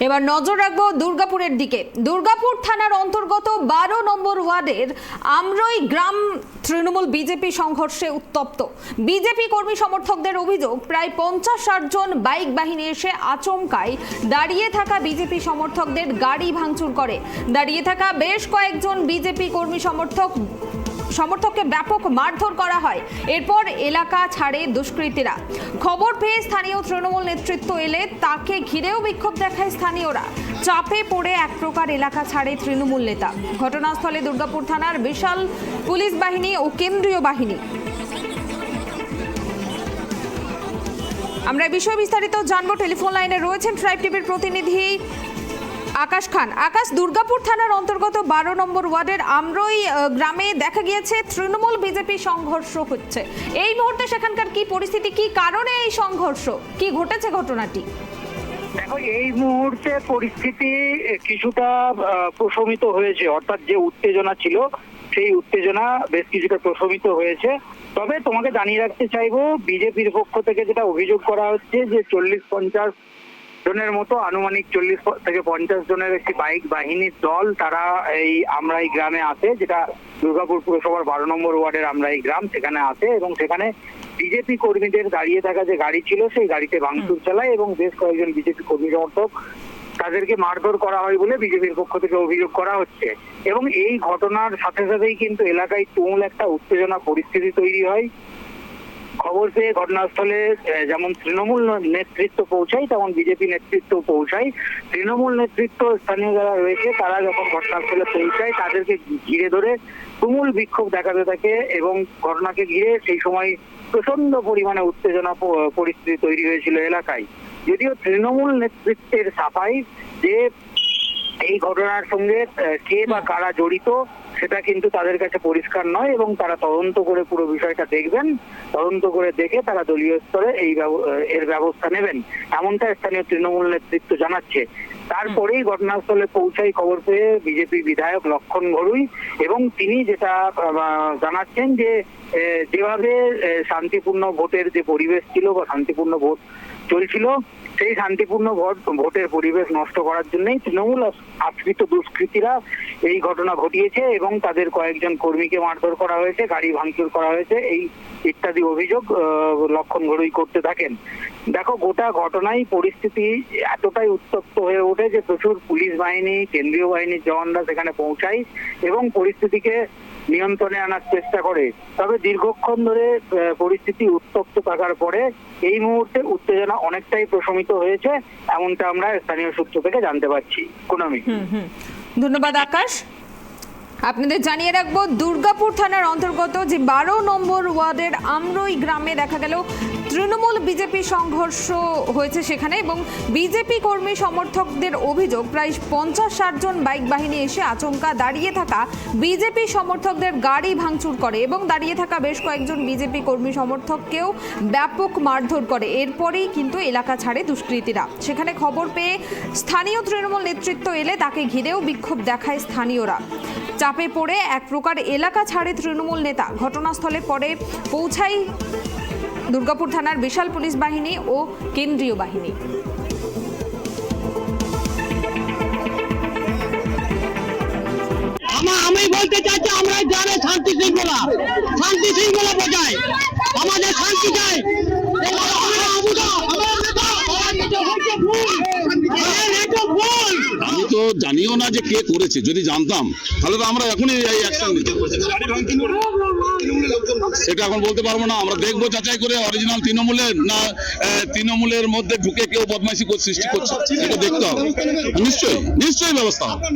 এবার নজর রাখবো দুর্গাপুরের দিকে। দুর্গাপুর থানার অন্তর্গত 12 নম্বর ওয়ার্ডের আমরই গ্রাম তৃণমূল বিজেপি সংঘর্ষে উত্তপ্ত। বিজেপি কর্মী সমর্থকদের অভিযোগ, প্রায় 50-60 জন বাইক বাহিনী এসে আচমকাই দাঁড়িয়ে থাকা বিজেপি সমর্থকদের গাড়ি ভাঙচুর করে। দাঁড়িয়ে থাকা বেশ কয়েকজন বিজেপি কর্মী সমর্থককে ব্যাপক মারধর করা হয়। এরপর এলাকা ছাড়ে দুষ্কৃতীরা। খবর পেয়ে স্থানীয় তৃণমূল নেতৃত্ব এলে তাকে ঘিরেও বিক্ষোভ দেখায় স্থানীয়রা। চাপে পড়ে এক প্রকার এলাকা ছাড়ে তৃণমূল নেতা। ঘটনাস্থলে দুর্গাপুর থানার বিশাল পুলিশ বাহিনী ও কেন্দ্রীয় বাহিনী। আমরা এই বিষয়ে বিস্তারিত জানবো। টেলিফোন লাইনে রয়েছেন ট্রাইব টিভির প্রতিনিধি আকাশ খান। আকাশ, দুর্গাপুর থানার অন্তর্গত 12 নম্বর ওয়ার্ডের আমরই গ্রামে দেখা গিয়েছে তৃণমূল বিজেপি সংঘর্ষ হচ্ছে। এই মুহূর্তে সেখানকার কি পরিস্থিতি, কি কারণে এই সংঘর্ষ, কি ঘটেছে ঘটনাটি? দেখো, এই মুহূর্তে পরিস্থিতি কিছুটা প্রশমিত হয়েছে, অর্থাৎ যে উত্তেজনা ছিল সেই উত্তেজনা বেশ কিছুটা প্রশমিত হয়েছে। তবে তোমাকে জানিয়ে রাখতে চাইবো, বিজেপির পক্ষ থেকে যেটা অভিযোগ করা হচ্ছে যে 40-50 জনের মতো, আনুমানিক 40 থেকে 50 জনের একটি বাইক বাহিনীর দল তারা এই আমরাই গ্রামে আসে, যেটা দুর্গাপুর পুরসভার 12 নম্বর ওয়ার্ডের আমরাই গ্রাম, সেখানে আসে এবং সেখানে বিজেপি কর্মীদের দাঁড়িয়ে থাকা যে গাড়ি ছিল সেই গাড়িতে ভাঙচুর চালায় এবং বেশ কয়েকজন বিজেপি কর্মী সমর্থক তাদেরকে মারধর করা হয় বলে বিজেপির পক্ষ থেকে অভিযোগ করা হচ্ছে। এবং এই ঘটনার সাথে সাথেই কিন্তু এলাকায় তুমুল একটা উত্তেজনা পরিস্থিতি তৈরি হয়। খবর পেয়ে ঘটনাস্থলে যেমন তৃণমূল নেতৃত্ব পৌঁছায় তেমন বিজেপি নেতৃত্ব পৌঁছায়। তৃণমূল নেতৃত্ব, স্থানীয় যারা রয়েছে তারা যখন ঘটনাস্থলে পৌঁছায় তাদেরকে ঘিরে ধরে তুমুল বিক্ষোভ দেখাতে থাকে এবং ঘটনাকে ঘিরে সেই সময় প্রচন্ড পরিমাণে উত্তেজনা পরিস্থিতি তৈরি হয়েছিল এলাকায়। যদিও তৃণমূল নেতৃত্বের সাফাই যে এই ঘটনার সঙ্গে কে বা কারা জড়িত সেটা কিন্তু তাদের কাছে পরিষ্কার নয় এবং তারা তদন্ত করে পুরো বিষয়টা দেখবেন। তদন্ত করে দেখে তারা দলীয় স্তরে এর ব্যবস্থা নেবেন, এমনটা স্থানীয় তৃণমূল নেতৃত্ব জানাচ্ছে। তারপরেই ঘটনাস্থলে পৌঁছাই খবর পেয়ে বিজেপি বিধায়ক লক্ষণ ঘড়ুই এবং তিনি যেটা জানাচ্ছেন যে যেভাবে শান্তিপূর্ণ ভোটের যে পরিবেশ ছিল বা শান্তিপূর্ণ ভোট চলছিল, সেই শান্তিপূর্ণ ভোটের পরিবেশ নষ্ট করার জন্যই তৃণমূল আশ্রিত দুষ্কৃতীরা এই ঘটনা ঘটিয়েছে এবং তাদের কয়েকজন কর্মীকে মারধর করা হয়েছে, গাড়ি ভাঙচুর করা হয়েছে, এই ইত্যাদি অভিযোগ লক্ষণ ঘড়ুই করতে থাকেন। দেখো, গোটা ঘটনায় পরিস্থিতি এতটাই উত্তপ্ত হয়ে ওঠে যে প্রচুর পুলিশ বাহিনী, কেন্দ্রীয় বাহিনীর জওয়ানরা সেখানে পৌঁছায় এবং পরিস্থিতিকে নিয়ন্ত্রণে আনার চেষ্টা করে। তবে দীর্ঘক্ষণ ধরে পরিস্থিতি উত্তপ্ত থাকার পরে এই মুহূর্তে উত্তেজনা অনেকটাই প্রশমিত হয়েছে, এমনটা আমরা স্থানীয় সূত্র থেকে জানতে পারছি। কুনামি, ধন্যবাদ আকাশ। আপনাদের জানিয়ে রাখবো, দুর্গাপুর থানার অন্তর্গত যে 12 নম্বর ওয়ার্ডের আমরই গ্রামে দেখা গেল তৃণমূল বিজেপি সংঘর্ষ হয়েছে সেখানে এবং বিজেপি কর্মী সমর্থকদের অভিযোগ, প্রায় 50-60 জন বাইক বাহিনী এসে আচমকা দাঁড়িয়ে থাকা বিজেপি সমর্থকদের গাড়ি ভাঙচুর করে এবং দাঁড়িয়ে থাকা বেশ কয়েকজন বিজেপি কর্মী সমর্থককেও ব্যাপক মারধর করে। এরপরেই কিন্তু এলাকা ছাড়ে দুষ্কৃতীরা। সেখানে খবর পেয়ে স্থানীয় তৃণমূল নেতৃত্ব এলে তাকে ঘিরেও বিক্ষোভ দেখায় স্থানীয়রা। চাপে পড়ে এক প্রকার এলাকা ছাড়ে তৃণমূল নেতা। ঘটনাস্থলে পরে পৌঁছায় দুর্গাপুর থানার বিশাল পুলিশ বাহিনী ও কেন্দ্রীয় বাহিনী। আমি বলতে চাচ্ছি, আমরা গ্রামে শান্তি শৃঙ্খলা বজায়, আমাদের শান্তি চাই। আমি তো জানিও না যে কে করেছে, যদি জানতাম তাহলে তো আমরা এখনই এই অ্যাকশন নিতাম। সেটা এখন বলতে পারবো না, আমরা দেখবো যাচাই করে অরিজিনাল তৃণমূলের না তৃণমূলের মধ্যে ঢুকে কেউ বদমাইশি সৃষ্টি করছে, এটা দেখতে হবে। নিশ্চয়ই ব্যবস্থা হবে।